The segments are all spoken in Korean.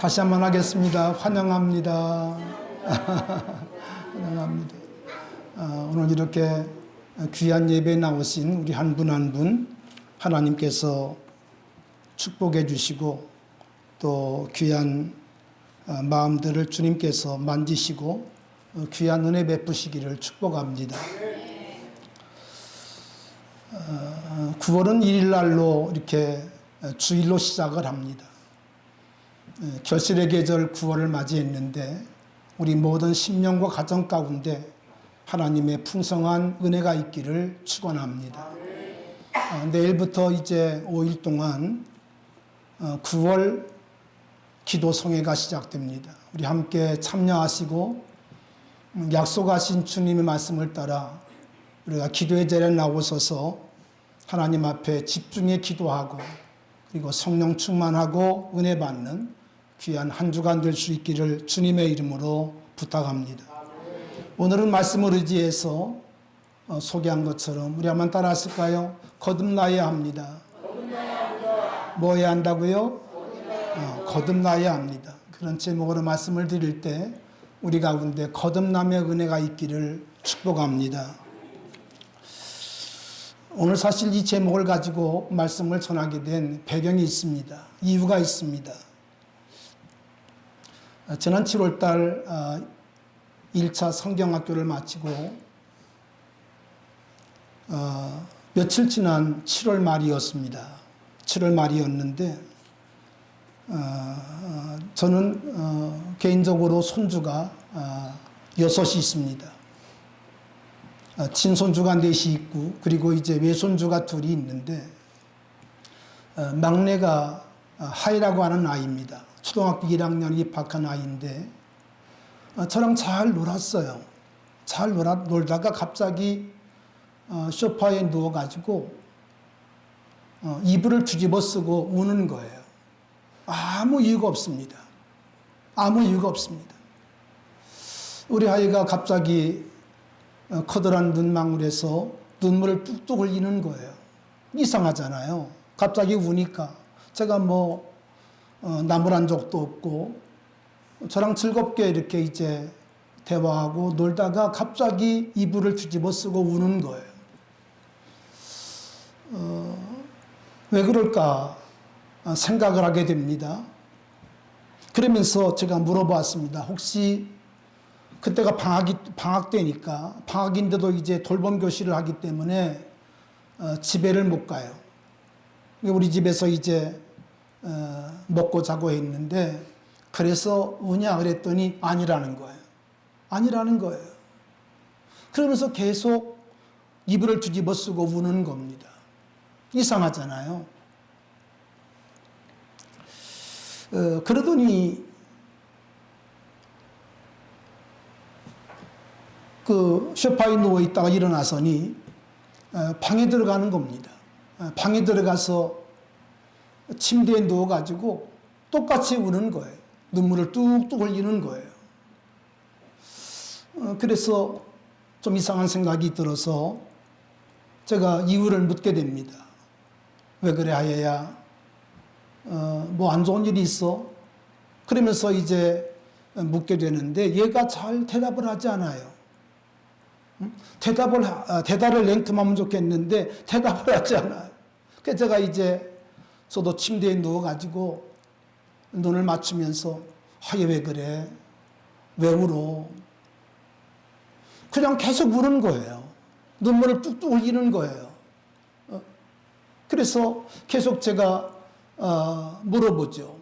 다시 한번 하겠습니다. 환영합니다. 환영합니다. 오늘 이렇게 귀한 예배에 나오신 우리 한 분 한 분 하나님께서 축복해 주시고 또 귀한 마음들을 주님께서 만지시고 귀한 은혜 베푸시기를 축복합니다. 9월은 1일 날로 이렇게 주일로 시작을 합니다. 결실의 계절 9월을 맞이했는데 우리 모든 심령과 가정 가운데 하나님의 풍성한 은혜가 있기를 축원합니다. 내일부터 이제 5일 동안 9월 기도 성회가 시작됩니다. 우리 함께 참여하시고 약속하신 주님의 말씀을 따라 우리가 기도의 자리에 나오셔서 하나님 앞에 집중해 기도하고 그리고 성령 충만하고 은혜 받는 귀한 한 주간 될 수 있기를 주님의 이름으로 부탁합니다. 오늘은 말씀을 의지해서 소개한 것처럼 우리 한번 따라 하실까요? 거듭나야 합니다. 뭐 해야 한다고요? 거듭나야 합니다. 그런 제목으로 말씀을 드릴 때 우리 가운데 거듭남의 은혜가 있기를 축복합니다. 오늘 사실 이 제목을 가지고 말씀을 전하게 된 배경이 있습니다. 이유가 있습니다. 지난 7월달 1차 성경학교를 마치고 며칠 지난 7월 말이었습니다. 7월 말이었는데 저는 개인적으로 손주가 6이 있습니다. 친손주가 4이 있고 그리고 이제 외손주가 2이 있는데 막내가 하이라고 하는 아이입니다. 초등학교 1학년 입학한 아이인데 저랑 잘 놀았어요. 잘 놀다가 갑자기 소파에 누워가지고 이불을 뒤집어 쓰고 우는 거예요. 아무 이유가 없습니다. 아무 이유가 없습니다. 우리 아이가 갑자기 커다란 눈망울에서 눈물을 뚝뚝 흘리는 거예요. 이상하잖아요. 갑자기 우니까 제가 나무란 적도 없고 저랑 즐겁게 이렇게 이제 대화하고 놀다가 갑자기 이불을 뒤집어 쓰고 우는 거예요. 왜 그럴까 생각을 하게 됩니다. 그러면서 제가 물어봤습니다. 혹시 그때가 방학 때니까 방학인데도 이제 돌봄 교실을 하기 때문에 집에를 못 가요. 우리 집에서 이제 먹고 자고 했는데 그래서 우냐 그랬더니 아니라는 거예요. 아니라는 거예요. 그러면서 계속 이불을 뒤집어 쓰고 우는 겁니다. 이상하잖아요. 그러더니 그 소파에 누워 있다가 일어나서니 방에 들어가는 겁니다. 방에 들어가서 침대에 누워가지고 똑같이 우는 거예요. 눈물을 뚝뚝 흘리는 거예요. 그래서 좀 이상한 생각이 들어서 제가 이유를 묻게 됩니다. 왜 그래 하얘야? 뭐 안 좋은 일이 있어? 그러면서 이제 묻게 되는데 얘가 잘 대답을 하지 않아요. 대답을 랭크하면 좋겠는데 대답을 하지 않아요. 그래서 제가 이제 저도 침대에 누워가지고 눈을 맞추면서 하얘 왜 그래? 왜 울어? 그냥 계속 우는 거예요. 눈물을 뚝뚝 흘리는 거예요. 그래서 계속 제가 물어보죠.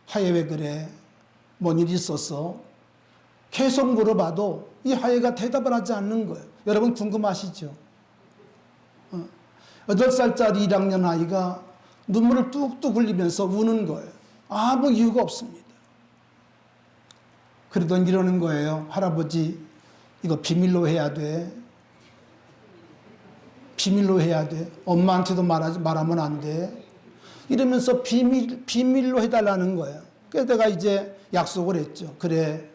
하얘 왜 그래? 뭔 일 있었어? 계속 물어봐도 이 하얘가 대답을 하지 않는 거예요. 여러분 궁금하시죠? 8살짜리 1학년 아이가 눈물을 뚝뚝 흘리면서 우는 거예요. 아무 이유가 없습니다. 그러더니 이러는 거예요. 할아버지 이거 비밀로 해야 돼. 비밀로 해야 돼. 엄마한테도 말하면 안 돼. 이러면서 비밀로 해달라는 거예요. 그래서 내가 이제 약속을 했죠. 그래,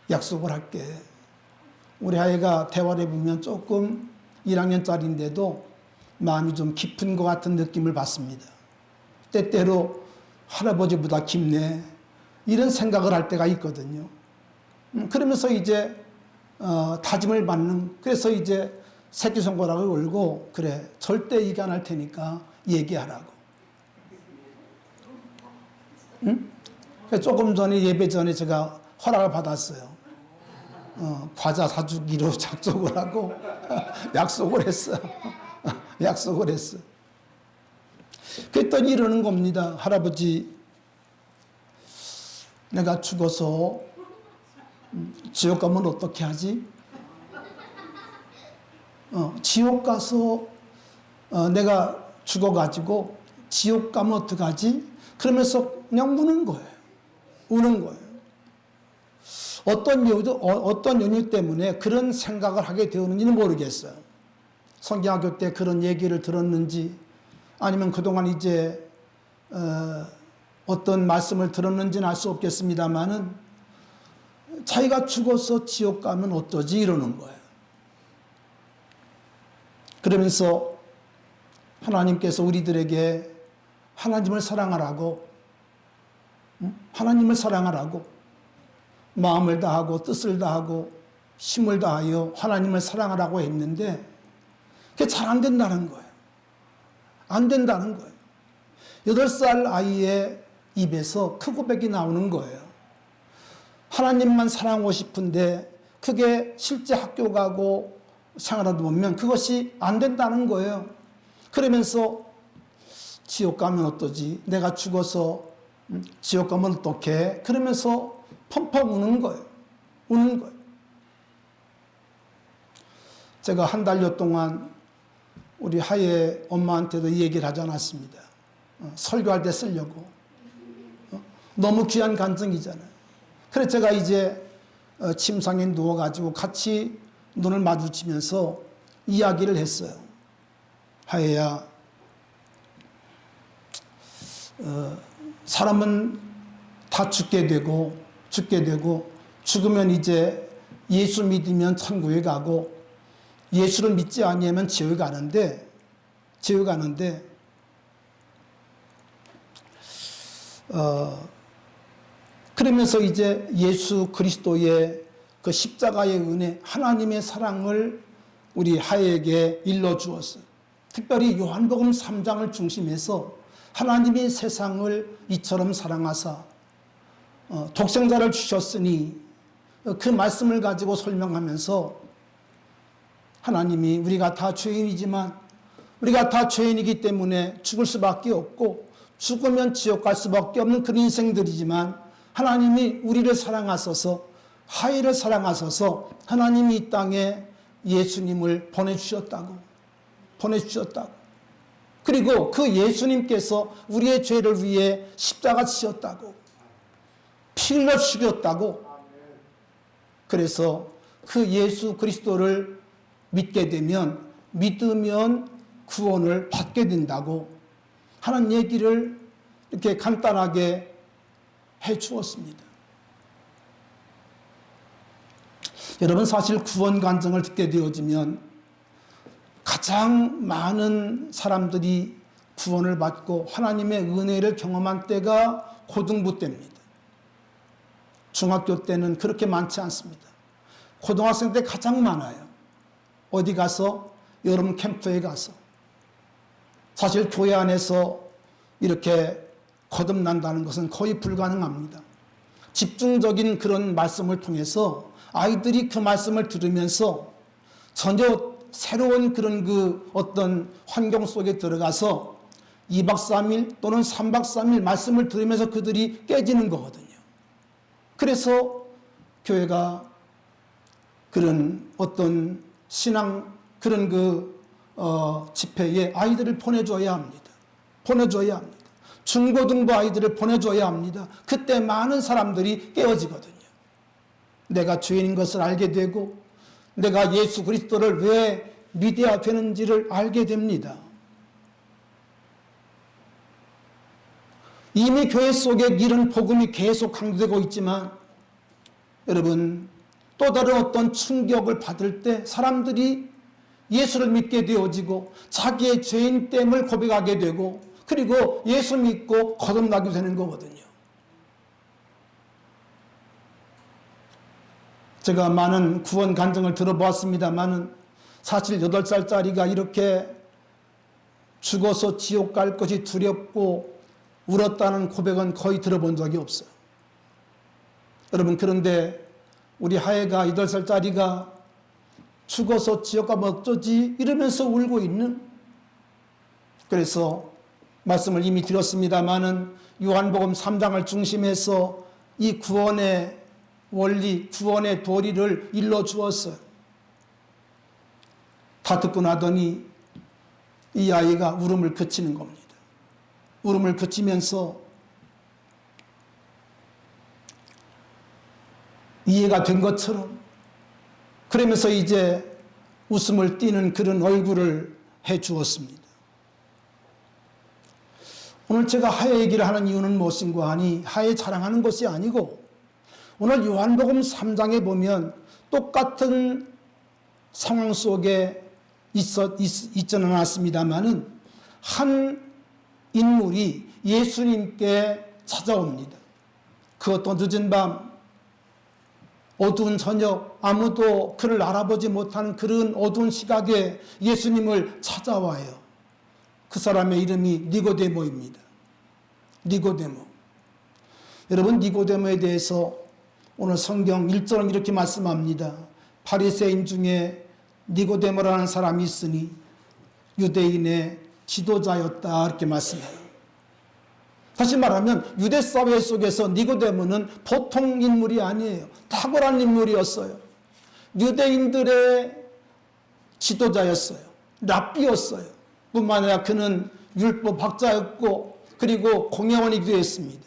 약속을 할게. 우리 아이가 대화를 해보면 조금 1학년짜리인데도 마음이 좀 깊은 것 같은 느낌을 받습니다. 때때로 할아버지보다 깊네. 이런 생각을 할 때가 있거든요. 그러면서 이제 다짐을 받는, 그래서 이제 새끼손가락을 걸고, 그래 절대 얘기 안 할 테니까 얘기하라고. 응? 조금 전에, 예배 전에 제가 허락을 받았어요. 과자 사주기로 작정을 하고 약속을 했어요. 약속을 했어. 그랬더니 이러는 겁니다. 할아버지, 내가 죽어서 지옥 가면 어떻게 하지? 지옥 가서 내가 죽어가지고 지옥 가면 어떡하지? 그러면서 그냥 우는 거예요. 우는 거예요. 어떤 연유 때문에 그런 생각을 하게 되었는지는 모르겠어요. 성경학교 때 그런 얘기를 들었는지, 아니면 그동안 이제 어떤 말씀을 들었는지는 알 수 없겠습니다만은, 자기가 죽어서 지옥 가면 어쩌지 이러는 거예요. 그러면서 하나님께서 우리들에게 하나님을 사랑하라고, 하나님을 사랑하라고, 마음을 다하고 뜻을 다하고 힘을 다하여 하나님을 사랑하라고 했는데, 그게 잘 안 된다는 거예요. 안 된다는 거예요. 8살 아이의 입에서 그 고백이 나오는 거예요. 하나님만 사랑하고 싶은데 그게 실제 학교 가고 생활하다 보면 그것이 안 된다는 거예요. 그러면서 지옥 가면 어떠지? 내가 죽어서 지옥 가면 어떡해? 그러면서 펑펑 우는 거예요. 우는 거예요. 제가 한 달여 동안 우리 하예 엄마한테도 이 얘기를 하지 않았습니다. 설교할 때 쓰려고. 너무 귀한 간증이잖아요. 그래서 제가 이제 침상에 누워가지고 같이 눈을 마주치면서 이야기를 했어요. 하예야, 사람은 다 죽게 되고 죽으면 이제 예수 믿으면 천국에 가고 예수를 믿지 아니하면 지옥에 가는데 그러면서 이제 예수 그리스도의 그 십자가의 은혜, 하나님의 사랑을 우리 하에게 일러주었어요. 특별히 요한복음 3장을 중심해서 하나님이 세상을 이처럼 사랑하사 독생자를 주셨으니, 그 말씀을 가지고 설명하면서 하나님이 우리가 다 죄인이지만 우리가 다 죄인이기 때문에 죽을 수밖에 없고 죽으면 지옥 갈 수밖에 없는 그런 인생들이지만, 하나님이 우리를 사랑하셔서, 하이를 사랑하셔서 하나님이 이 땅에 예수님을 보내주셨다고. 그리고 그 예수님께서 우리의 죄를 위해 십자가 지셨다고. 피 흘려 죽였다고. 그래서 그 예수 그리스도를 믿으면 구원을 받게 된다고 하는 얘기를 이렇게 간단하게 해 주었습니다. 여러분, 사실 구원 간증을 듣게 되어지면 가장 많은 사람들이 구원을 받고 하나님의 은혜를 경험한 때가 고등부 때입니다. 중학교 때는 그렇게 많지 않습니다. 고등학생 때 가장 많아요. 어디 가서? 여름 캠프에 가서. 사실 교회 안에서 이렇게 거듭난다는 것은 거의 불가능합니다. 집중적인 그런 말씀을 통해서 아이들이 그 말씀을 들으면서 전혀 새로운 그런 그 어떤 환경 속에 들어가서 2박 3일 또는 3박 3일 말씀을 들으면서 그들이 깨지는 거거든요. 그래서 교회가 그런 어떤 신앙 그런 집회에 아이들을 보내줘야 합니다. 중고등부 아이들을 보내줘야 합니다. 그때 많은 사람들이 깨어지거든요. 내가 죄인인 것을 알게 되고 내가 예수 그리스도를 왜 믿어야 되는지를 알게 됩니다. 이미 교회 속에 이런 복음이 계속 강조되고 있지만, 여러분, 또 다른 어떤 충격을 받을 때 사람들이 예수를 믿게 되어지고 자기의 죄인됨을 고백하게 되고, 그리고 예수 믿고 거듭나게 되는 거거든요. 제가 많은 구원 간증을 들어보았습니다만은 사실 8살짜리가 이렇게 죽어서 지옥 갈 것이 두렵고 울었다는 고백은 거의 들어본 적이 없어요. 여러분, 그런데 우리 하혜가 8살짜리가 죽어서 지옥 가면 어쩌지 이러면서 울고 있는, 그래서 말씀을 이미 드렸습니다마는 요한복음 3장을 중심해서 이 구원의 원리, 구원의 도리를 일러주었어요. 다 듣고 나더니 이 아이가 울음을 그치는 겁니다. 울음을 그치면서 이해가 된 것처럼, 그러면서 이제 웃음을 띠는 그런 얼굴을 해 주었습니다. 오늘 제가 하혜 얘기를 하는 이유는 무엇인가 하니, 하혜 자랑하는 것이 아니고, 오늘 요한복음 3장에 보면 똑같은 상황 속에 있지는 않았습니다만은 한 인물이 예수님께 찾아옵니다. 그것도 늦은 밤, 어두운 저녁, 아무도 그를 알아보지 못하는 그런 어두운 시각에 예수님을 찾아와요. 그 사람의 이름이 니고데모입니다. 니고데모. 여러분, 니고데모에 대해서 오늘 성경 1절은 이렇게 말씀합니다. 바리새인 중에 니고데모라는 사람이 있으니 유대인의 지도자였다, 이렇게 말씀해요. 다시 말하면 유대 사회 속에서 니고데모는 보통 인물이 아니에요. 탁월한 인물이었어요. 유대인들의 지도자였어요. 랍비였어요. 뿐만 아니라 그는 율법 학자였고 그리고 공회원이기도 했습니다.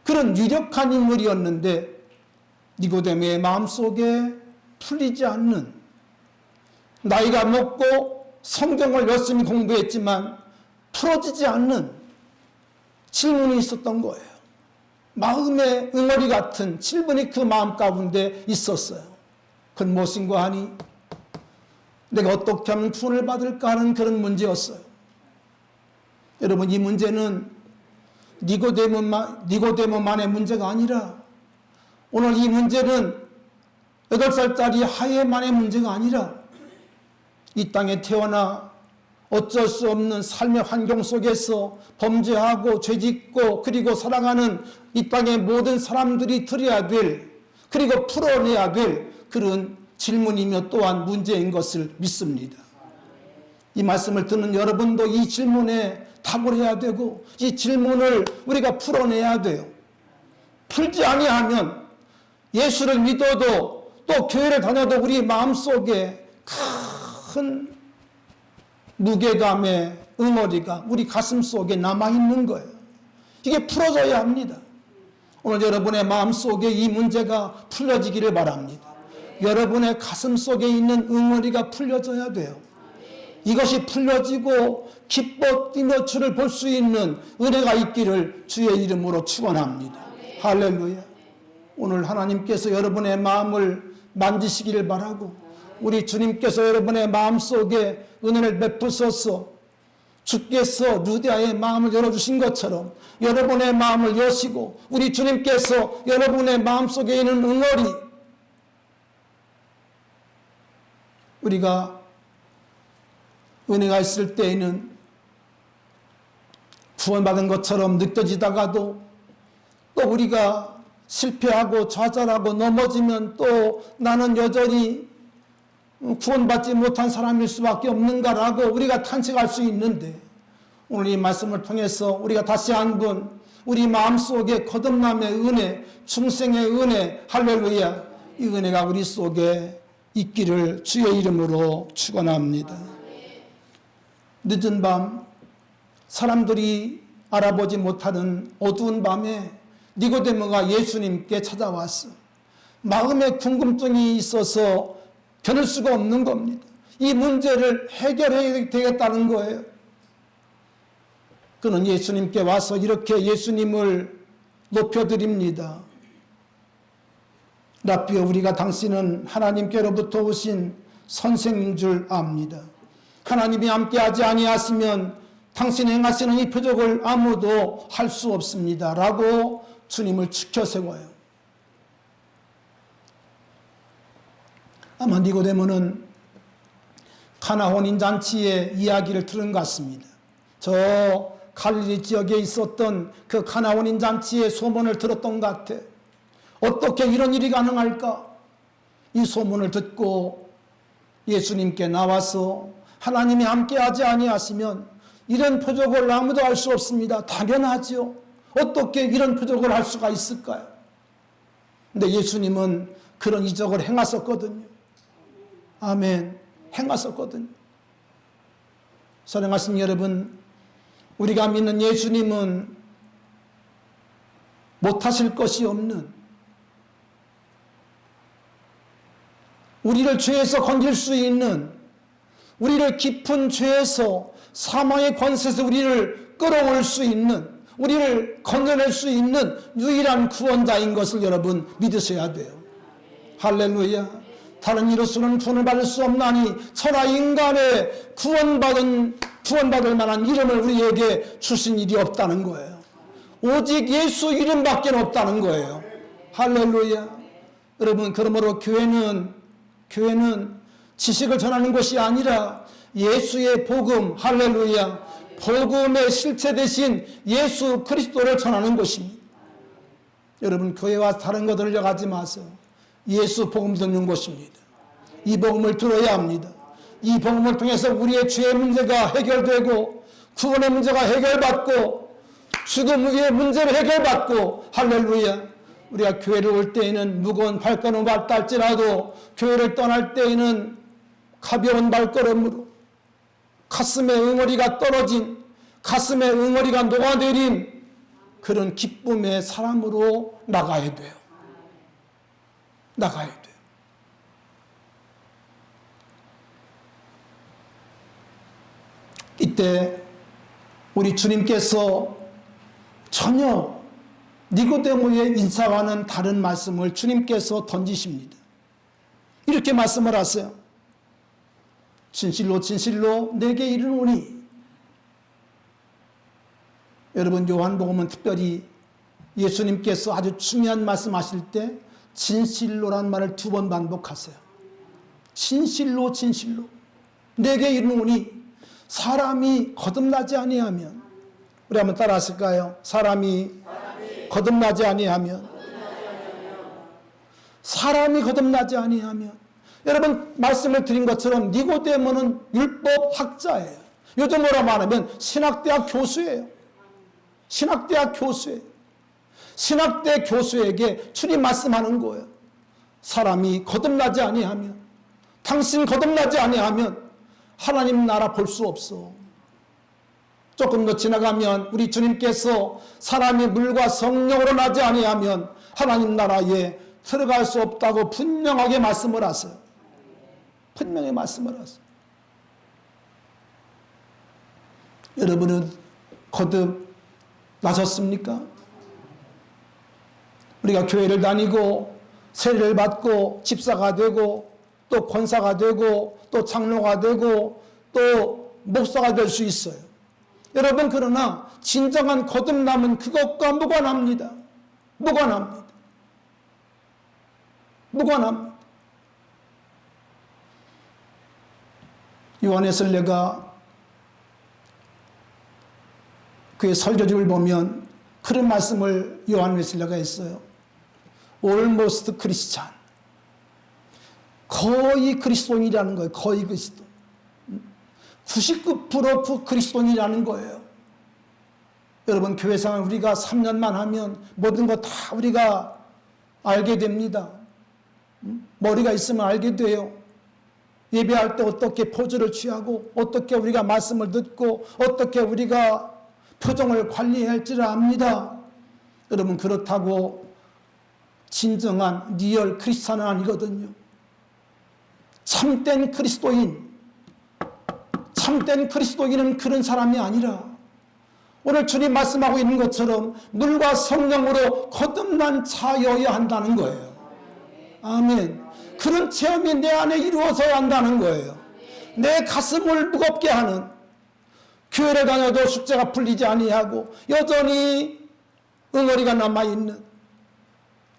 그런 유력한 인물이었는데 니고데모의 마음속에 풀리지 않는, 나이가 먹고 성경을 열심히 공부했지만 풀어지지 않는 질문이 있었던 거예요. 마음의 응어리 같은 질문이 그 마음 가운데 있었어요. 그건 무엇인가 하니 내가 어떻게 하면 구원을 받을까 하는 그런 문제였어요. 여러분, 이 문제는 니고데모만의 문제가 아니라, 오늘 이 문제는 8살짜리 하혜만의 문제가 아니라 이 땅에 태어나 어쩔 수 없는 삶의 환경 속에서 범죄하고 죄짓고 그리고 살아가는 이 땅의 모든 사람들이 들어야 될, 그리고 풀어내야 될 그런 질문이며 또한 문제인 것을 믿습니다. 이 말씀을 듣는 여러분도 이 질문에 답을 해야 되고 이 질문을 우리가 풀어내야 돼요. 풀지 아니하면 예수를 믿어도 또 교회를 다녀도 우리 마음속에 큰 무게감의 응어리가 우리 가슴 속에 남아있는 거예요. 이게 풀어져야 합니다. 오늘 여러분의 마음속에 이 문제가 풀려지기를 바랍니다. 여러분의 가슴 속에 있는 응어리가 풀려져야 돼요. 이것이 풀려지고 기뻐 뛰며 주를 볼 수 있는 은혜가 있기를 주의 이름으로 축원합니다. 할렐루야. 오늘 하나님께서 여러분의 마음을 만지시기를 바라고, 우리 주님께서 여러분의 마음속에 은혜를 베푸소서, 주께서 루디아의 마음을 열어주신 것처럼 여러분의 마음을 여시고 우리 주님께서 여러분의 마음속에 있는 응어리, 우리가 은혜가 있을 때에는 구원받은 것처럼 느껴지다가도 또 우리가 실패하고 좌절하고 넘어지면 또 나는 여전히 구원받지 못한 사람일 수밖에 없는가라고 우리가 탄식할 수 있는데, 오늘 이 말씀을 통해서 우리가 다시 한번 우리 마음속에 거듭남의 은혜, 중생의 은혜, 할렐루야, 이 은혜가 우리 속에 있기를 주의 이름으로 축원합니다. 늦은 밤 사람들이 알아보지 못하는 어두운 밤에 니고데모가 예수님께 찾아왔어. 마음에 궁금증이 있어서 견딜 수가 없는 겁니다. 이 문제를 해결해야 되겠다는 거예요. 그는 예수님께 와서 이렇게 예수님을 높여드립니다. 랍비여, 우리가 당신은 하나님께로부터 오신 선생인 줄 압니다. 하나님이 함께하지 아니하시면 당신이 행하시는 이 표적을 아무도 할 수 없습니다. 라고 주님을 지켜 세워요. 아마 니고데모는 가나 혼인잔치의 이야기를 들은 것 같습니다. 저 갈릴리 지역에 있었던 그 가나 혼인잔치의 소문을 들었던 것 같아. 어떻게 이런 일이 가능할까? 이 소문을 듣고 예수님께 나와서 하나님이 함께하지 아니하시면 이런 표적을 아무도 할 수 없습니다. 당연하지요. 어떻게 이런 표적을 할 수가 있을까요? 근데 예수님은 그런 이적을 행하셨거든요. 아멘. 행하셨거든요. 사랑하신 여러분, 우리가 믿는 예수님은 못하실 것이 없는, 우리를 죄에서 건질 수 있는, 우리를 깊은 죄에서 사망의 권세에서 우리를 끌어올 수 있는, 우리를 건져낼 수 있는 유일한 구원자인 것을 여러분 믿으셔야 돼요. 할렐루야. 다른 이로서는 구원을 받을 수 없나니 천하 인간의 구원받을 만한 이름을 우리에게 주신 일이 없다는 거예요. 오직 예수 이름밖에 없다는 거예요. 할렐루야. 여러분, 그러므로 교회는 지식을 전하는 것이 아니라 예수의 복음, 할렐루야, 복음의 실체 대신 예수 그리스도를 전하는 것입니다. 여러분, 교회와 다른 거 들려가지 마세요. 예수 복음 듣는 것입니다. 이 복음을 들어야 합니다. 이 복음을 통해서 우리의 죄의 문제가 해결되고 구원의 문제가 해결받고 죽음의 문제를 해결받고, 할렐루야, 우리가 교회를 올 때에는 무거운 발걸음을 밟다 할지라도 교회를 떠날 때에는 가벼운 발걸음으로 가슴에 응어리가 떨어진, 가슴에 응어리가 녹아내린 그런 기쁨의 사람으로 나가야 돼요. 나가야 돼요. 이때 우리 주님께서 전혀 니고데모의 인사와는 다른 말씀을 주님께서 던지십니다. 이렇게 말씀을 하세요. 진실로 진실로 내게 이르노니. 여러분, 요한복음은 특별히 예수님께서 아주 중요한 말씀하실 때 진실로란 말을 2번 반복하세요. 진실로 진실로 내게 이르노니 사람이 거듭나지 아니하면, 우리 한번 따라 하실까요? 사람이 거듭나지 아니하면, 사람이 거듭나지 아니하면. 여러분, 말씀을 드린 것처럼 니고데모는 율법 학자예요. 요즘으로 말하면 신학대학 교수예요. 신학대학 교수예요. 신학대 교수에게 주님 말씀하는 거예요. 사람이 거듭나지 아니하면, 당신 거듭나지 아니하면 하나님 나라 볼 수 없어. 조금 더 지나가면 우리 주님께서 사람이 물과 성령으로 나지 아니하면 하나님 나라에 들어갈 수 없다고 분명하게 말씀을 하세요. 분명히 말씀을 하세요. 여러분은 거듭 나셨습니까? 우리가 교회를 다니고 세례를 받고 집사가 되고 또 권사가 되고 또 장로가 되고 또 목사가 될 수 있어요. 여러분, 그러나 진정한 거듭남은 그것과 무관합니다. 무관합니다. 무관합니다. 요한 웨슬레가 그의 설교집을 보면 그런 말씀을 요한 웨슬레가 했어요. Almost Christian. 거의 그리스도인이라는 거예요. 거의 그리스도. 99% 그리스도인이라는 거예요. 여러분, 교회 생활 우리가 3년만 하면 모든 거 다 우리가 알게 됩니다. 머리가 있으면 알게 돼요. 예배할 때 어떻게 포즈를 취하고 어떻게 우리가 말씀을 듣고 어떻게 우리가 표정을 관리해야 할지를 압니다. 여러분, 그렇다고 진정한 리얼 크리스찬은 아니거든요. 참된 그리스도인은 그런 사람이 아니라 오늘 주님 말씀하고 있는 것처럼 물과 성령으로 거듭난 자여야 한다는 거예요. 아멘. 그런 체험이 내 안에 이루어져야 한다는 거예요. 내 가슴을 무겁게 하는, 교회를 다녀도 숙제가 풀리지 아니하고 여전히 응어리가 남아있는,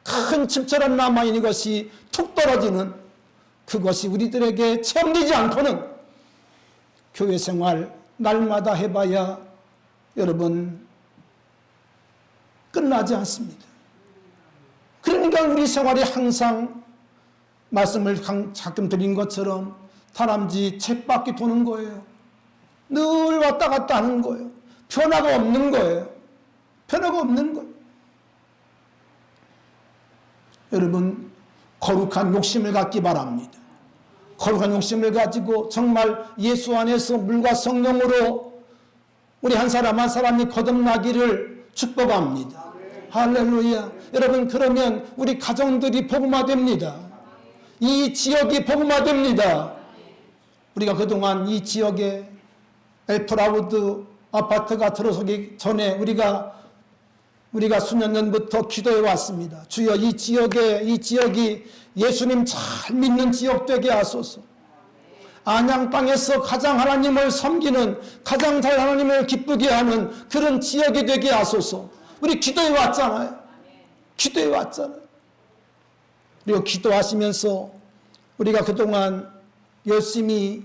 큰 집처럼 남아있는 것이 툭 떨어지는 그것이 우리들에게 체험되지 않고는 교회 생활 날마다 해봐야 여러분 끝나지 않습니다. 그러니까 우리 생활이 항상 말씀을 가끔 드린 것처럼 다람쥐 쳇바퀴 도는 거예요. 늘 왔다 갔다 하는 거예요. 변화가 없는 거예요. 변화가 없는 거예요. 여러분, 거룩한 욕심을 갖기 바랍니다. 거룩한 욕심을 가지고 정말 예수 안에서 물과 성령으로 우리 한 사람 한 사람이 거듭나기를 축복합니다. 할렐루야. 여러분, 그러면 우리 가정들이 복음화됩니다. 이 지역이 복음화됩니다. 우리가 그동안 이 지역에 엘프라우드 아파트가 들어서기 전에 우리가 수년 전부터 기도해 왔습니다. 주여, 이 지역이 예수님 잘 믿는 지역 되게 하소서. 안양 땅에서 가장 하나님을 섬기는, 가장 잘 하나님을 기쁘게 하는 그런 지역이 되게 하소서. 우리 기도해 왔잖아요. 기도해 왔잖아요. 그리고 기도하시면서 우리가 그동안 열심히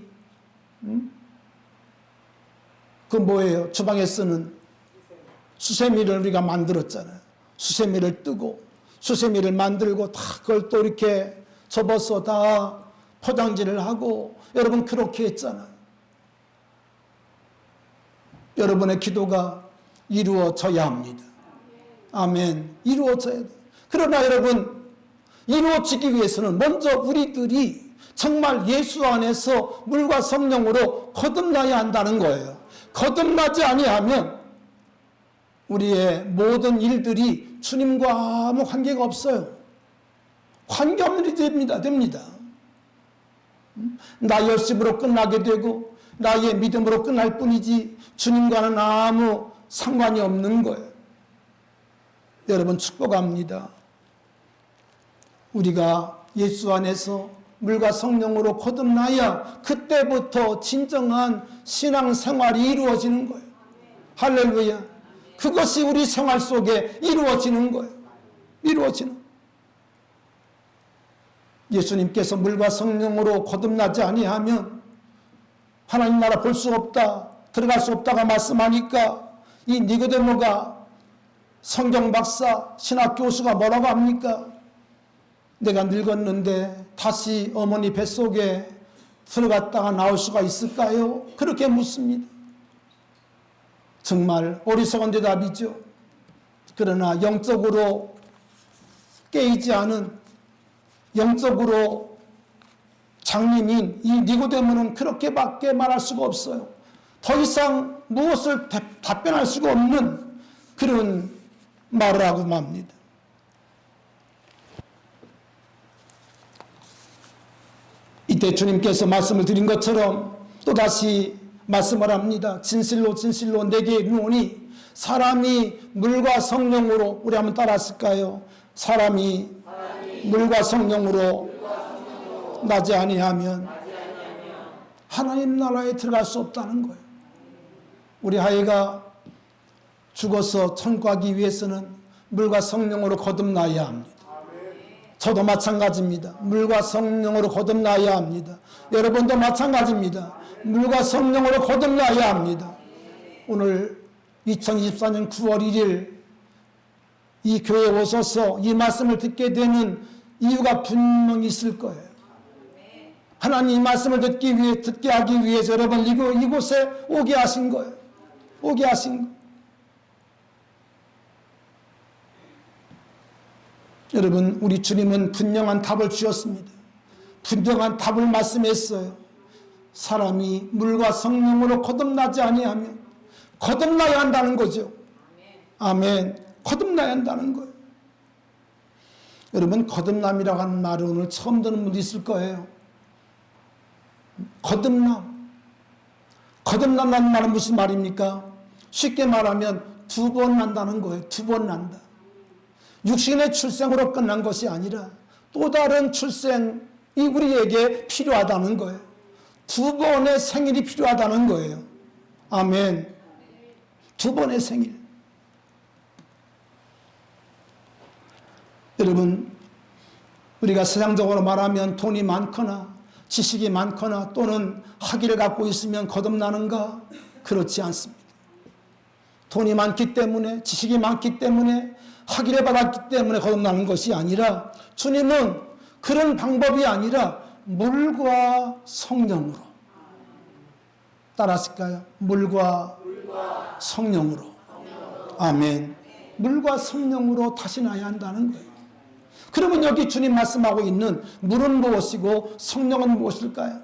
주방에 쓰는 수세미를 우리가 만들었잖아요. 수세미를 뜨고 수세미를 만들고 다 그걸 또 이렇게 접어서 다 포장지를 하고 여러분 그렇게 했잖아요. 여러분의 기도가 이루어져야 합니다. 아멘. 이루어져야 돼요. 그러나 여러분, 이루어지기 위해서는 먼저 우리들이 정말 예수 안에서 물과 성령으로 거듭나야 한다는 거예요. 거듭나지 아니하면 우리의 모든 일들이 주님과 아무 관계가 없어요. 관계없는 일이 됩니다. 나 열심으로 끝나게 되고 나의 믿음으로 끝날 뿐이지 주님과는 아무 상관이 없는 거예요. 여러분 축복합니다. 우리가 예수 안에서 물과 성령으로 거듭나야 그때부터 진정한 신앙생활이 이루어지는 거예요. 할렐루야. 그것이 우리 생활 속에 이루어지는 거예요. 이루어지는. 예수님께서 물과 성령으로 거듭나지 아니하면 하나님 나라 볼 수 없다, 들어갈 수 없다가 말씀하니까 이 니고데모가 성경 박사, 신학 교수가 뭐라고 합니까? 내가 늙었는데 다시 어머니 뱃속에 들어갔다가 나올 수가 있을까요? 그렇게 묻습니다. 정말 어리석은 대답이죠. 그러나 영적으로 깨이지 않은, 영적으로 장님인 이 니고데모는 그렇게밖에 말할 수가 없어요. 더 이상 무엇을 답변할 수가 없는 그런 말을 하고 맙니다. 이때 주님께서 말씀을 드린 것처럼 또다시 말씀을 합니다. 진실로 진실로 내게 이르노니 사람이 물과 성령으로, 우리 한번 따라했을까요? 사람이 물과 성령으로 나지 아니하면 하나님 나라에 들어갈 수 없다는 거예요. 우리 아이가 죽어서 천국 가기 위해서는 물과 성령으로 거듭나야 합니다. 저도 마찬가지입니다. 물과 성령으로 거듭나야 합니다. 여러분도 마찬가지입니다. 물과 성령으로 거듭나야 합니다. 오늘 2024년 9월 1일 이 교회에 오셔서 이 말씀을 듣게 되는 이유가 분명히 있을 거예요. 하나님 이 말씀을 듣게 하기 위해서 여러분 이곳에 오게 하신 거예요. 오게 하신 거예요. 여러분, 우리 주님은 분명한 답을 주셨습니다. 분명한 답을 말씀했어요. 사람이 물과 성령으로 거듭나지 아니하면 거듭나야 한다는 거죠. 아멘. 거듭나야 한다는 거예요. 여러분, 거듭남이라고 하는 말을 오늘 처음 듣는 분도 있을 거예요. 거듭남. 거듭남이라는 말은 무슨 말입니까? 쉽게 말하면 두 번 난다는 거예요. 두 번 난다. 육신의 출생으로 끝난 것이 아니라 또 다른 출생이 우리에게 필요하다는 거예요. 두 번의 생일이 필요하다는 거예요. 아멘. 두 번의 생일. 여러분, 우리가 세상적으로 말하면 돈이 많거나 지식이 많거나 또는 학위를 갖고 있으면 거듭나는가? 그렇지 않습니다. 돈이 많기 때문에, 지식이 많기 때문에, 학위를 받았기 때문에 거듭나는 것이 아니라, 주님은 그런 방법이 아니라 물과 성령으로. 따라하실까요? 물과 성령으로. 아멘. 물과 성령으로 다시 나야 한다는 거예요. 그러면 여기 주님 말씀하고 있는 물은 무엇이고 성령은 무엇일까요?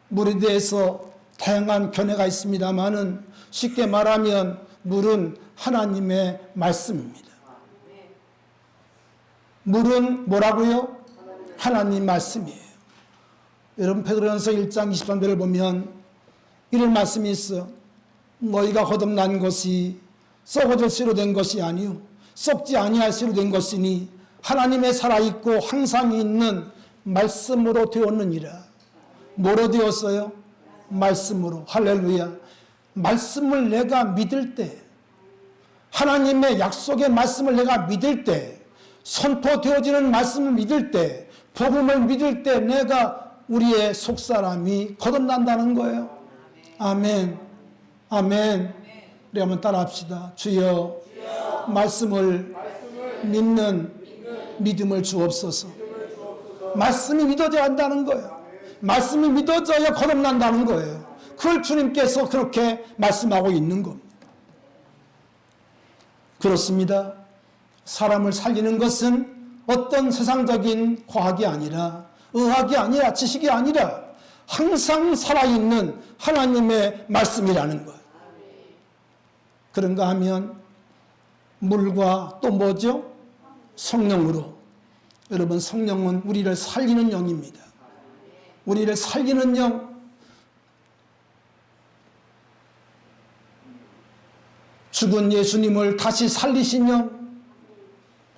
물에 대해서 다양한 견해가 있습니다만은 쉽게 말하면 물은 하나님의 말씀입니다. 물은 뭐라고요? 하나님 말씀이에요. 여러분 베드로전서 1장 23절을 보면 이런 말씀이 있어. 너희가 거듭난 것이 썩어질 씨로 된 것이 아니요 썩지 아니할 씨로 된 것이니 하나님의 살아있고 항상 있는 말씀으로 되었느니라. 뭐로 되었어요? 말씀으로. 할렐루야. 말씀을 내가 믿을 때, 하나님의 약속의 말씀을 내가 믿을 때, 선포되어지는 말씀을 믿을 때, 복음을 믿을 때 내가 우리의 속사람이 거듭난다는 거예요. 아멘. 아멘. 우리 한번 따라합시다. 주여, 말씀을 믿는 믿음을 주옵소서. 말씀이 믿어져야 한다는 거예요. 말씀이 믿어져야 거듭난다는 거예요. 그걸 주님께서 그렇게 말씀하고 있는 겁니다. 그렇습니다. 사람을 살리는 것은 어떤 세상적인 과학이 아니라, 의학이 아니라, 지식이 아니라 항상 살아있는 하나님의 말씀이라는 거예요. 그런가 하면 물과 또 뭐죠? 성령으로. 여러분, 성령은 우리를 살리는 영입니다. 우리를 살리는 영. 죽은 예수님을 다시 살리신 영.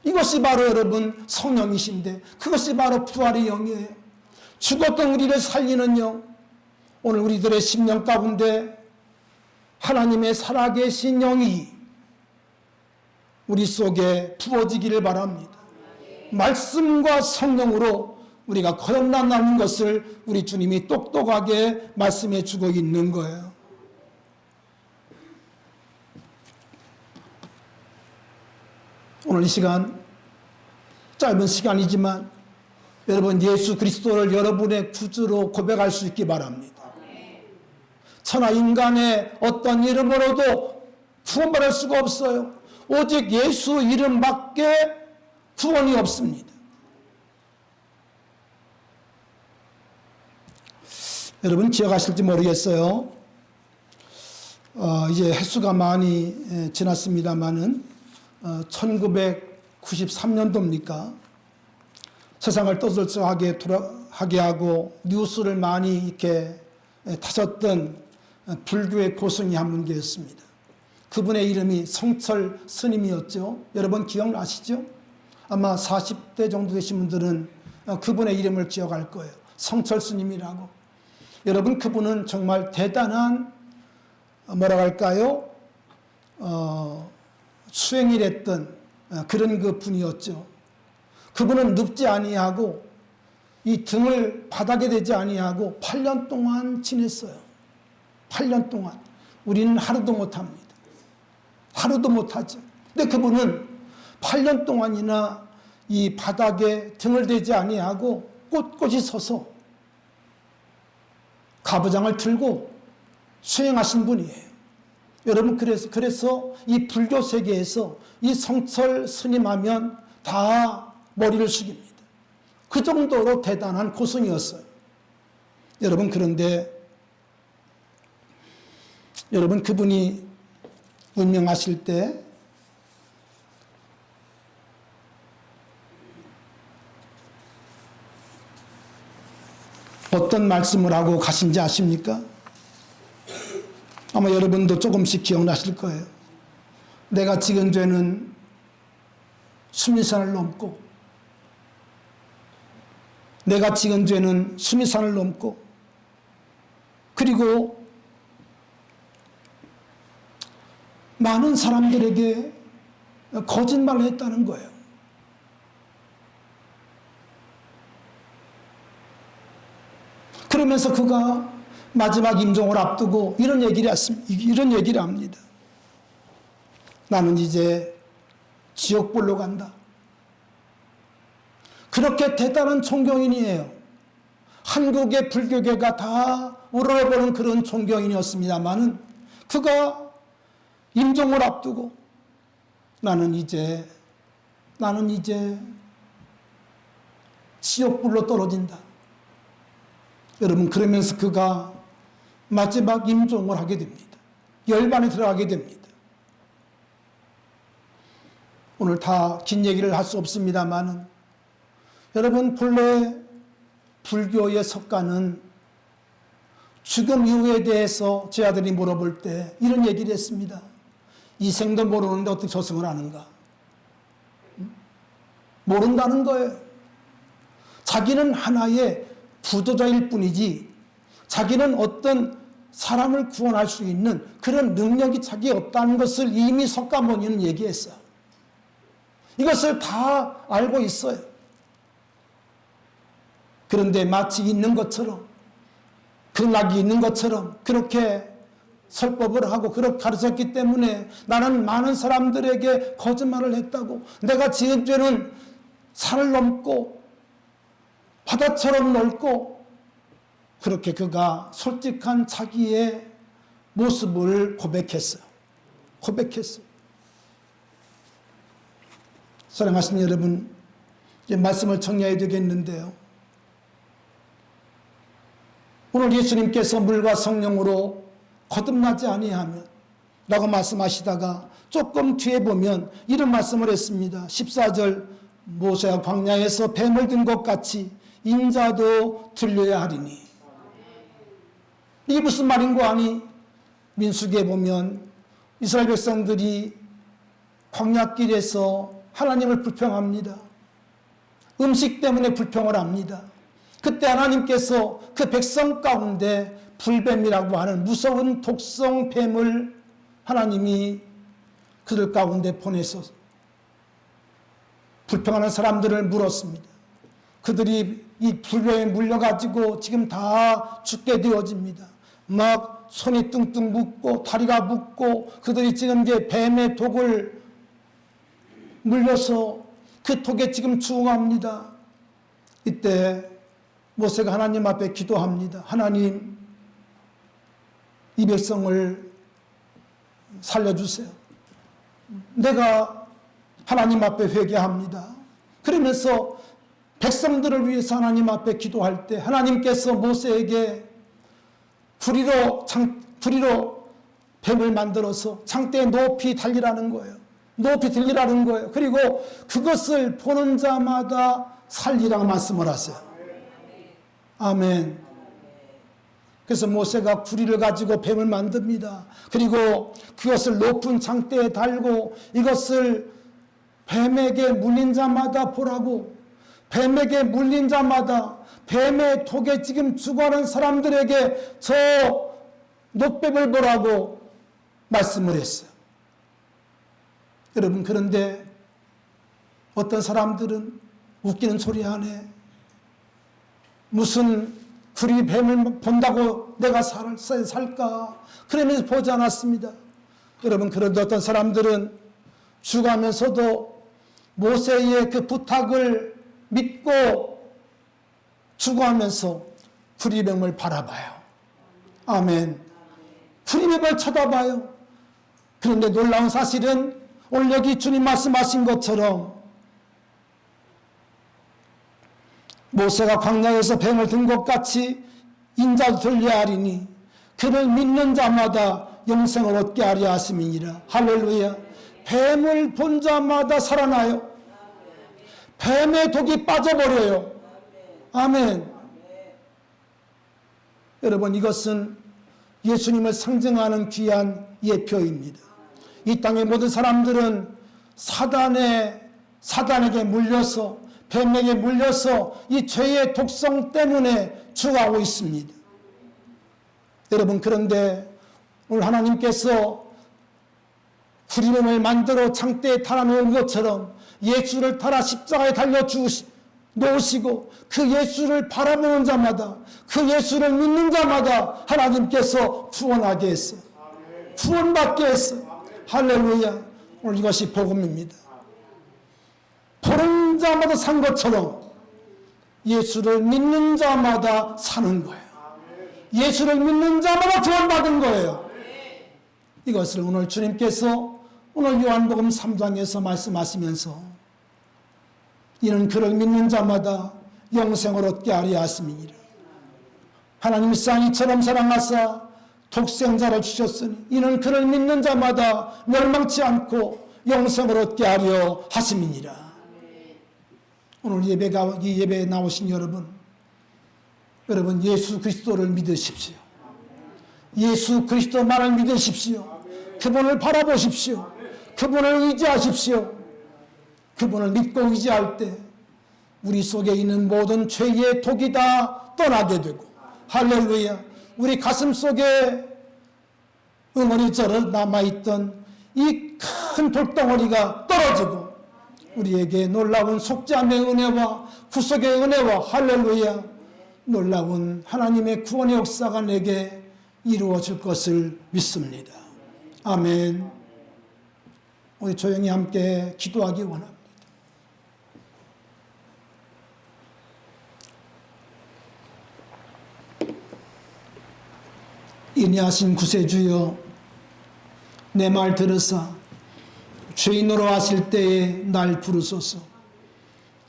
이것이 바로 여러분 성령이신데, 그것이 바로 부활의 영이에요. 죽었던 우리를 살리는 영. 오늘 우리들의 심령 가운데 하나님의 살아계신 영이 우리 속에 부어지기를 바랍니다. 말씀과 성령으로 우리가 거듭난다는 것을 우리 주님이 똑똑하게 말씀해 주고 있는 거예요. 오늘 이 시간, 짧은 시간이지만 여러분 예수 그리스도를 여러분의 구주로 고백할 수 있기 바랍니다. 천하 인간의 어떤 이름으로도 구원받을 수가 없어요. 오직 예수 이름밖에 구원이 없습니다. 여러분 기억하실지 모르겠어요. 이제 횟수가 많이 지났습니다마는 1993년도입니까? 세상을 떠들썩하게 하고 뉴스를 많이 이렇게 타셨던 불교의 고승이 한 분 계셨습니다. 그분의 이름이 성철 스님이었죠. 여러분 기억나시죠? 아마 40대 정도 되신 분들은 그분의 이름을 기억할 거예요. 성철 스님이라고. 여러분 그분은 정말 대단한 뭐라고 할까요? 수행일했던 그런 그 분이었죠. 그분은 눕지 아니하고 이 등을 바닥에 대지 아니하고 8년 동안 지냈어요. 8년 동안. 우리는 하루도 못합니다. 하루도 못하죠. 근데 그분은 8년 동안이나 이 바닥에 등을 대지 아니하고 꼿꼿이 서서 가부장을 들고 수행하신 분이에요. 여러분 그래서 이 불교 세계에서 이 성철 스님 하면 다 머리를 숙입니다. 그 정도로 대단한 고승이었어요. 여러분 그런데 여러분 그분이 운명하실 때 어떤 말씀을 하고 가신지 아십니까? 아마 여러분도 조금씩 기억나실 거예요. 내가 지은 죄는 수미산을 넘고, 내가 지은 죄는 수미산을 넘고, 그리고 많은 사람들에게 거짓말을 했다는 거예요. 그러면서 그가 마지막 임종을 앞두고 이런 얘기를 합니다. 나는 이제 지옥불로 간다. 그렇게 대단한 존경인이에요. 한국의 불교계가 다 우러러보는 그런 존경인이었습니다마는 그가 임종을 앞두고 나는 이제 지옥불로 떨어진다. 여러분, 그러면서 그가 마지막 임종을 하게 됩니다. 열반에 들어가게 됩니다. 오늘 다 긴 얘기를 할 수 없습니다만은 여러분, 본래 불교의 석가는 죽음 이후에 대해서 제 아들이 물어볼 때 이런 얘기를 했습니다. 이 생도 모르는데 어떻게 저승을 아는가? 모른다는 거예요. 자기는 하나의 부도자일 뿐이지 자기는 어떤 사람을 구원할 수 있는 그런 능력이 자기에 없다는 것을 이미 석가모니는 얘기했어요. 이것을 다 알고 있어요. 그런데 마치 있는 것처럼, 극락이 있는 것처럼 그렇게 설법을 하고 그렇게 가르쳤기 때문에 나는 많은 사람들에게 거짓말을 했다고, 내가 지은 죄는 산을 넘고 바다처럼 넓고, 그렇게 그가 솔직한 자기의 모습을 고백했어요. 사랑하시는 여러분, 이제 말씀을 정리해야 되겠는데요. 오늘 예수님께서 물과 성령으로 거듭나지 아니하면 라고 말씀하시다가 조금 뒤에 보면 이런 말씀을 했습니다. 14절, 모세가 광야에서 뱀을 든 것 같이 인자도 들려야 하리니. 이게 무슨 말인 거 아니? 민수기에 보면 이스라엘 백성들이 광야길에서 하나님을 불평합니다. 음식 때문에 불평을 합니다. 그때 하나님께서 그 백성 가운데 불뱀이라고 하는 무서운 독성 뱀을 하나님이 그들 가운데 보내서 불평하는 사람들을 물었습니다. 그들이 이 불뱀에 물려가지고 지금 다 죽게 되어집니다. 막 손이 뚱뚱 붓고 다리가 붓고 그들이 지금 이제 뱀의 독을 물려서 그 독에 지금 죽어갑니다. 이때 모세가 하나님 앞에 기도합니다. 하나님, 이 백성을 살려주세요. 내가 하나님 앞에 회개합니다. 그러면서 백성들을 위해서 하나님 앞에 기도할 때 하나님께서 모세에게 부리로 뱀을 만들어서 창대에 높이 달리라는 거예요. 그리고 그것을 보는 자마다 살리라고 말씀을 하세요. 아멘. 그래서 모세가 구리를 가지고 뱀을 만듭니다. 그리고 그것을 높은 창대에 달고 이것을 뱀에게 물린 자마다 보라고, 뱀에게 물린 자마다, 뱀의 독에 지금 죽어가는 사람들에게 저 녹뱀을 보라고 말씀을 했어요. 여러분, 그런데 어떤 사람들은 웃기는 소리 하네. 무슨 구리 뱀을 본다고 내가 살까? 그러면서 보지 않았습니다. 여러분, 그런데 어떤 사람들은 죽어가면서도 모세의 그 부탁을 믿고 죽어가면서 구리뱀을 바라봐요. 아멘. 구리뱀을 쳐다봐요. 그런데 놀라운 사실은 오늘 여기 주님 말씀하신 것처럼 모세가 광야에서 뱀을 든 것 같이 인자도 들려야 하리니 그를 믿는 자마다 영생을 얻게 하려 하심이니라. 할렐루야. 뱀을 본 자마다 살아나요. 뱀의 독이 빠져버려요. 아멘. 여러분, 이것은 예수님을 상징하는 귀한 예표입니다. 이 땅의 모든 사람들은 사단에게 물려서, 뱀에게 물려서 이 죄의 독성 때문에 죽어가고 있습니다. 여러분, 그런데 오늘 하나님께서 구리뱀을 만들어 창대에 달아놓은 것처럼 예수를 따라 십자가에 달려 놓으시고 그 예수를 바라보는 자마다, 그 예수를 믿는 자마다 하나님께서 구원하게 했어요. 구원받게 했어요. 할렐루야. 오늘 이것이 복음입니다. 보는 자마다 산 것처럼 예수를 믿는 자마다 사는 거예요. 예수를 믿는 자마다 구원받은 거예요. 이것을 오늘 주님께서 오늘 요한복음 3장에서 말씀하시면서 이는 그를 믿는 자마다 영생을 얻게 하려 하심이니라. 하나님이 세상을 이처럼 사랑하사 독생자를 주셨으니 이는 그를 믿는 자마다 멸망치 않고 영생을 얻게 하려 하심이니라. 오늘 이 예배에 나오신 여러분 예수 그리스도를 믿으십시오. 예수 그리스도만을 믿으십시오. 그분을 바라보십시오. 그분을 의지하십시오. 그분을 믿고 의지할 때 우리 속에 있는 모든 죄의 독이 다 떠나게 되고, 할렐루야, 우리 가슴 속에 응어리처럼 남아있던 이 큰 돌덩어리가 떨어지고 우리에게 놀라운 속죄함의 은혜와 구속의 은혜와 할렐루야, 놀라운 하나님의 구원의 역사가 내게 이루어질 것을 믿습니다. 아멘. 우리 조용히 함께 기도하기 원합니다. 인내하신 구세주여, 내 말 들으사 죄인으로 하실 때에 날 부르소서.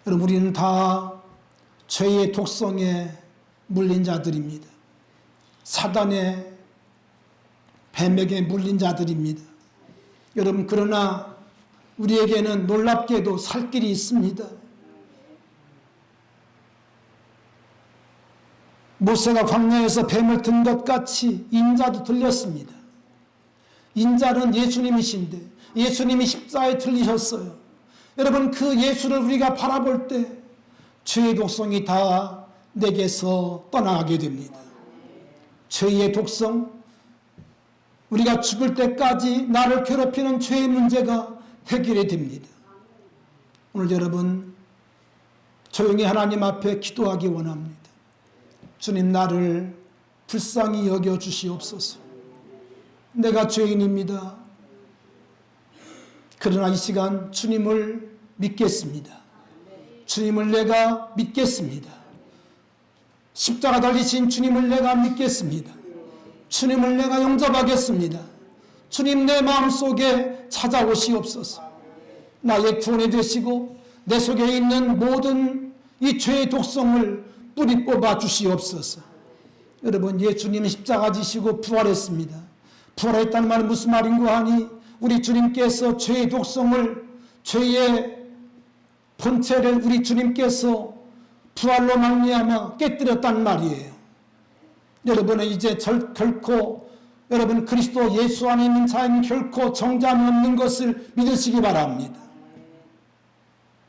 여러분, 우리는 다 죄의 독성에 물린 자들입니다. 사단의 뱀에게 물린 자들입니다. 여러분, 그러나 우리에게는 놀랍게도 살 길이 있습니다. 모세가 광야에서 뱀을 든 것 같이 인자도 들렸습니다. 인자는 예수님이신데 예수님이 십자가에 들리셨어요. 여러분, 그 예수를 우리가 바라볼 때 죄의 독성이 다 내게서 떠나게 됩니다. 죄의 독성, 우리가 죽을 때까지 나를 괴롭히는 죄의 문제가 해결이 됩니다. 오늘 여러분 조용히 하나님 앞에 기도하기 원합니다. 주님, 나를 불쌍히 여겨 주시옵소서. 내가 죄인입니다. 그러나 이 시간 주님을 믿겠습니다. 주님을 내가 믿겠습니다. 십자가 달리신 주님을 내가 믿겠습니다. 주님을 내가 영접하겠습니다. 주님, 내 마음속에 찾아오시옵소서. 나의 구원이 되시고 내 속에 있는 모든 이 죄의 독성을 뿌리 뽑아 주시옵소서. 여러분, 예수님이 십자가 지시고 부활했습니다. 부활했다는 말은 무슨 말인고 하니, 우리 주님께서 죄의 독성을, 죄의 본체를 우리 주님께서 부활로 말미암아 깨뜨렸단 말이에요. 여러분은 이제 결코 여러분 그리스도 예수 안에 있는 자는 결코 정죄함이 없는 것을 믿으시기 바랍니다.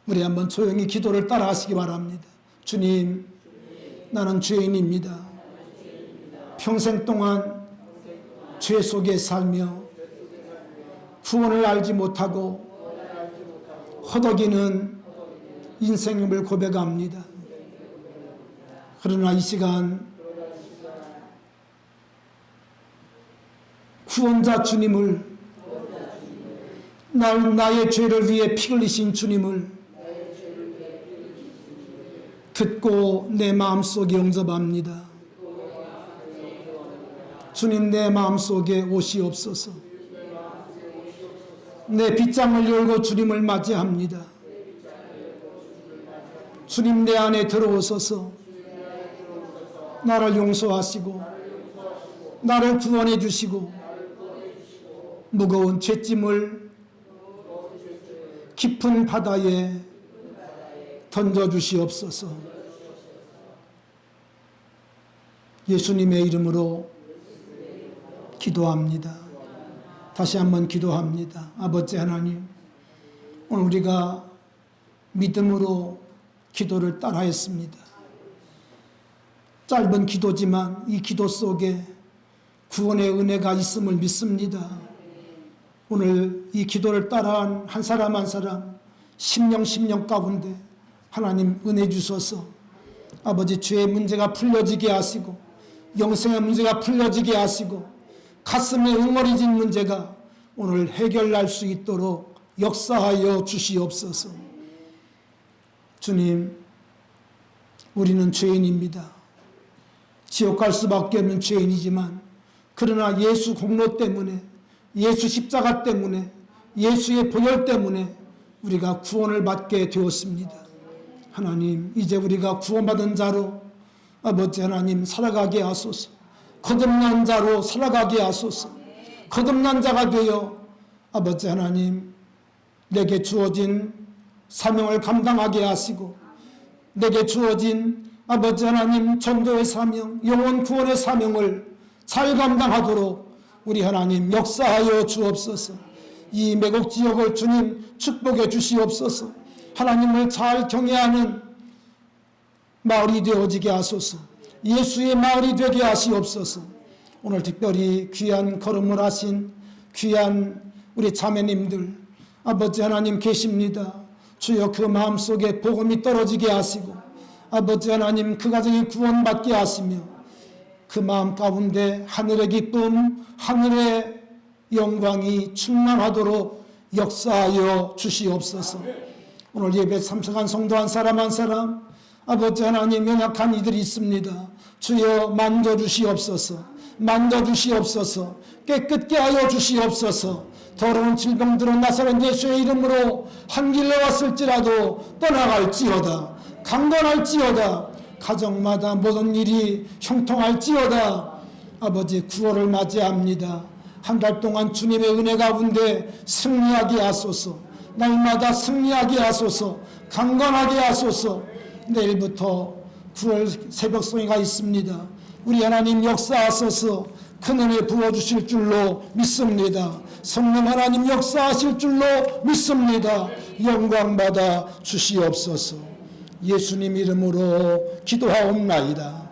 우리 한번 조용히 기도를 따라하시기 바랍니다. 주님, 나는 죄인입니다. 평생 동안 죄 속에 살며 구원을 알지 못하고 허덕이는 인생임을 고백합니다. 그러나 이 시간 구원자 주님을, 나의 죄를 위해 피 흘리신 주님을 듣고 내 마음속에 영접합니다. 주님, 내 마음속에 오시옵소서. 내 빗장을 열고 주님을 맞이합니다. 주님, 내 안에 들어오소서. 나를 용서하시고 나를 구원해 주시고 무거운 죄짐을 깊은 바다에 던져주시옵소서. 예수님의 이름으로 기도합니다. 다시 한번 기도합니다. 아버지 하나님, 오늘 우리가 믿음으로 기도를 따라했습니다. 짧은 기도지만 이 기도 속에 구원의 은혜가 있음을 믿습니다. 오늘 이 기도를 따라한 한 사람 한 사람 심령 가운데 하나님 은혜 주셔서 아버지 죄의 문제가 풀려지게 하시고 영생의 문제가 풀려지게 하시고 가슴에 응어리진 문제가 오늘 해결날 수 있도록 역사하여 주시옵소서. 주님, 우리는 죄인입니다. 지옥 갈 수밖에 없는 죄인이지만 그러나 예수 공로 때문에, 예수 십자가 때문에, 예수의 보혈 때문에 우리가 구원을 받게 되었습니다. 하나님, 이제 우리가 구원받은 자로 아버지 하나님 살아가게 하소서. 거듭난 자로 살아가게 하소서. 거듭난 자가 되어 아버지 하나님 내게 주어진 사명을 감당하게 하시고 내게 주어진 아버지 하나님 전도의 사명, 영혼 구원의 사명을 잘 감당하도록 우리 하나님 역사하여 주옵소서. 이 매곡 지역을 주님 축복해 주시옵소서. 하나님을 잘 경외하는 마을이 되어지게 하소서. 예수의 마을이 되게 하시옵소서. 오늘 특별히 귀한 걸음을 하신 귀한 우리 자매님들 아버지 하나님 계십니다. 주여 그 마음속에 복음이 떨어지게 하시고 아버지 하나님 그 가정이 구원받게 하시며 그 마음 가운데 하늘의 기쁨, 하늘의 영광이 충만하도록 역사하여 주시옵소서. 오늘 예배 참석한 성도 한 사람 한 사람 아버지 하나님 연약한 이들이 있습니다. 주여 만져주시옵소서. 만져주시옵소서. 깨끗게 하여 주시옵소서. 더러운 질병들은 나사렛 예수의 이름으로 한 길로 왔을지라도 떠나갈지어다. 강건할지어다. 가정마다 모든 일이 형통할지어다. 아버지 구원을 맞이합니다. 한 달 동안 주님의 은혜 가운데 승리하게 하소서. 날마다 승리하게 하소서. 강건하게 하소서. 내일부터 9월 새벽송이가 있습니다. 우리 하나님 역사하소서. 큰 은혜 부어주실 줄로 믿습니다. 성령 하나님 역사하실 줄로 믿습니다. 영광받아 주시옵소서. 예수님 이름으로 기도하옵나이다.